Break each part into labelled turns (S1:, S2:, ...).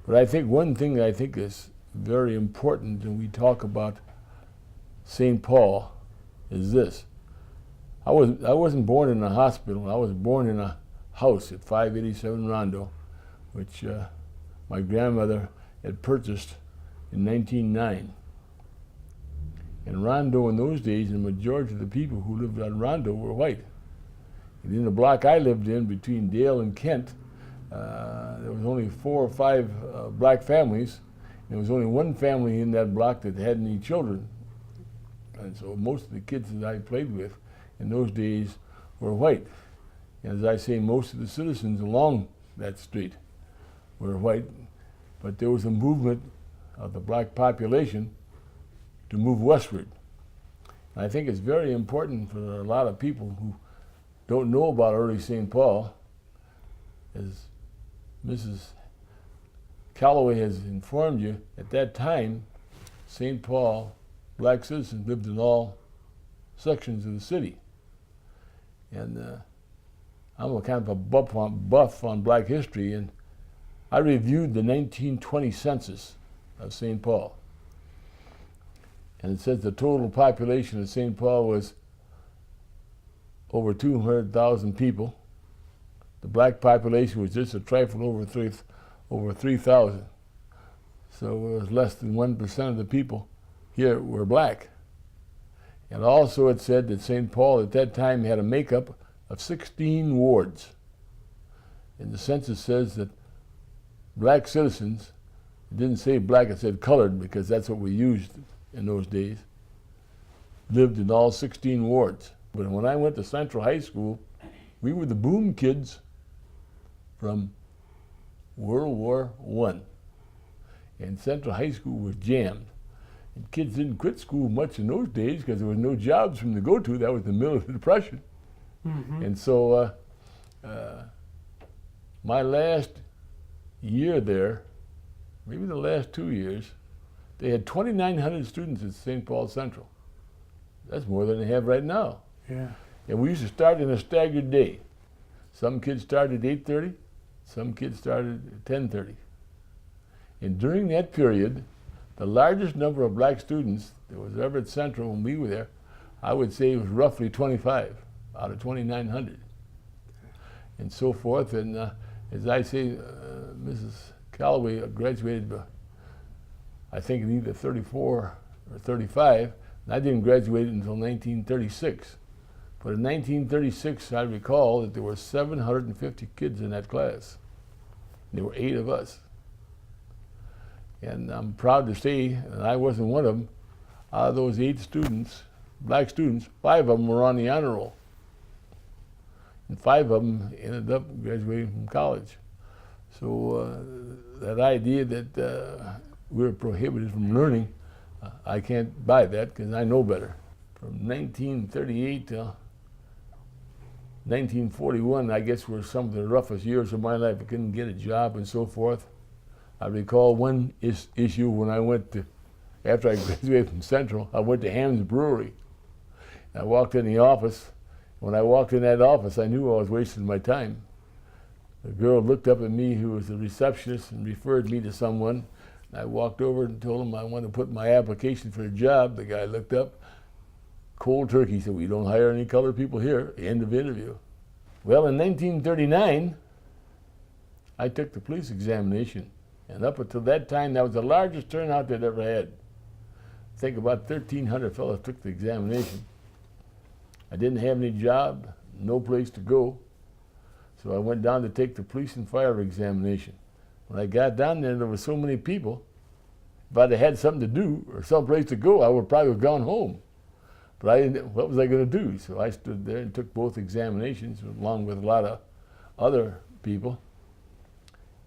S1: But I think one thing I think is very important when we talk about St. Paul is this. I wasn't born in a hospital. I was born in a house at 587 Rondo, which my grandmother had purchased in 1909. And Rondo in those days, the majority of the people who lived on Rondo were white. And in the block I lived in between Dale and Kent, there was only 4 or 5 black families. There was only one family in that block that had any children. And so most of the kids that I played with in those days were white. And as I say, most of the citizens along that street were white. But there was a movement of the black population to move westward. And I think it's very important for a lot of people who don't know about early St. Paul, as Mrs. Calloway has informed you, at that time, St. Paul, black citizens lived in all sections of the city. And I'm a kind of a buff on black history, and I reviewed the 1920 census of St. Paul. And it says the total population of St. Paul was over 200,000 people. The black population was just a trifle over 3,000. So it was less than 1% of the people here were black. And also it said that St. Paul at that time had a makeup of 16 wards. And the census says that black citizens, it didn't say black, it said colored, because that's what we used in those days, lived in all 16 wards. But when I went to Central High School, we were the boom kids from World War I. And Central High School was jammed. And kids didn't quit school much in those days because there was no jobs for them to go to. That was the middle of the Depression. Mm-hmm. And so my last year there, maybe the last 2 years, they had 2,900 students at St. Paul Central. That's more than they have right now.
S2: Yeah.
S1: And we used to start in a staggered day. Some kids started at 8:30, some kids started at 10:30. And during that period, the largest number of black students that was ever at Central when we were there, I would say it was roughly 25 out of 2,900. And so forth. And as I say, Mrs. Calloway graduated, I think, in either 34 or 35. And I didn't graduate until 1936. But in 1936, I recall that there were 750 kids in that class. There were 8 of us. And I'm proud to say that I wasn't one of them. Out of those 8 students, black students, 5 of them were on the honor roll. And 5 of them ended up graduating from college. So that idea that we were prohibited from learning, I can't buy that because I know better. From 1938 to 1941, I guess, were some of the roughest years of my life. I couldn't get a job and so forth. I recall one issue when I went to, after I graduated from Central, I went to Ham's Brewery. I walked in the office. When I walked in that office, I knew I was wasting my time. The girl looked up at me, who was the receptionist, and referred me to someone. I walked over and told him I wanted to put my application for a job. The guy looked up, cold turkey, said, "We don't hire any colored people here." End of interview. Well, in 1939, I took the police examination. And up until that time, that was the largest turnout they'd ever had. I think about 1,300 fellows took the examination. I didn't have any job, no place to go. So I went down to take the police and fire examination. When I got down there, there were so many people. If I'd have had something to do or someplace to go, I would probably have gone home. But I didn't, what was I going to do? So I stood there and took both examinations along with a lot of other people.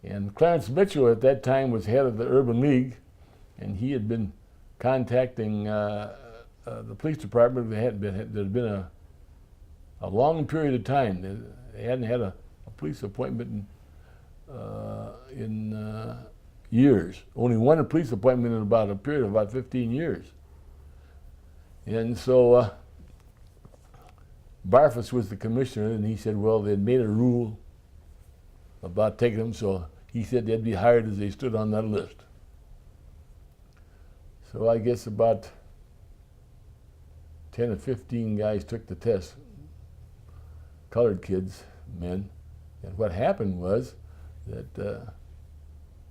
S1: And Clarence Mitchell at that time was head of the Urban League, and he had been contacting the police department. There had been a long period of time. They hadn't had a police appointment in years. Only one police appointment in about a period of about 15 years. And so Barfus was the commissioner, and he said, well, they'd made a rule about taking them, so he said they'd be hired as they stood on that list. So I guess about 10 or 15 guys took the test, colored kids, men. And what happened was that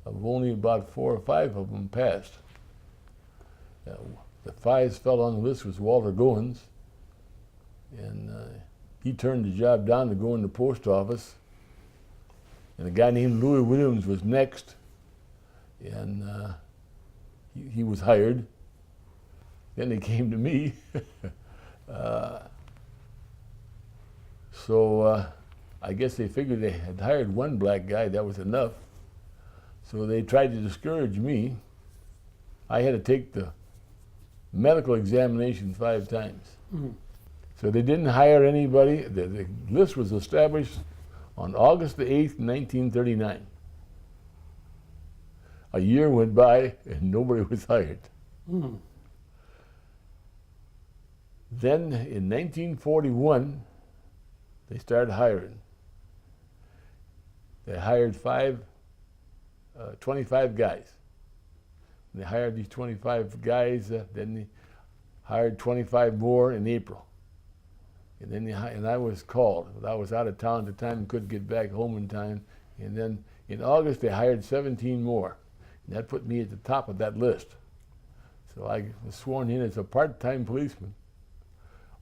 S1: of only about 4 or 5 of them passed. The 5 fell on the list was Walter Goins, and he turned the job down to go in the post office. And a guy named Louis Williams was next, and he was hired. Then they came to me. So I guess they figured they had hired one black guy, that was enough. So they tried to discourage me. I had to take the medical examination 5 times. Mm-hmm. So they didn't hire anybody. The list was established on August the 8th, 1939. A year went by and nobody was hired. Mm. Then in 1941, they started hiring. They hired 25 guys. And they hired these 25 guys, then they hired 25 more in April. And then and I was called. I was out of town at the time and couldn't get back home in time. And then in August, they hired 17 more. And that put me at the top of that list. So I was sworn in as a part-time policeman,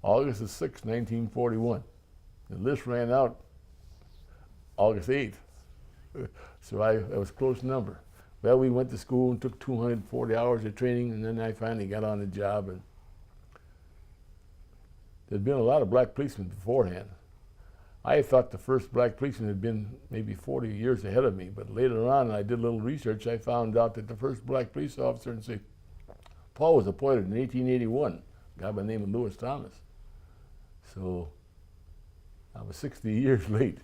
S1: August the 6th, 1941. The list ran out August 8th. So that was a close number. Well, we went to school and took 240 hours of training, and then I finally got on the job. And there'd been a lot of black policemen beforehand. I thought the first black policeman had been maybe 40 years ahead of me, but later on, I did a little research, I found out that the first black police officer in St. Paul was appointed in 1881, a guy by the name of Lewis Thomas. So I was 60 years late.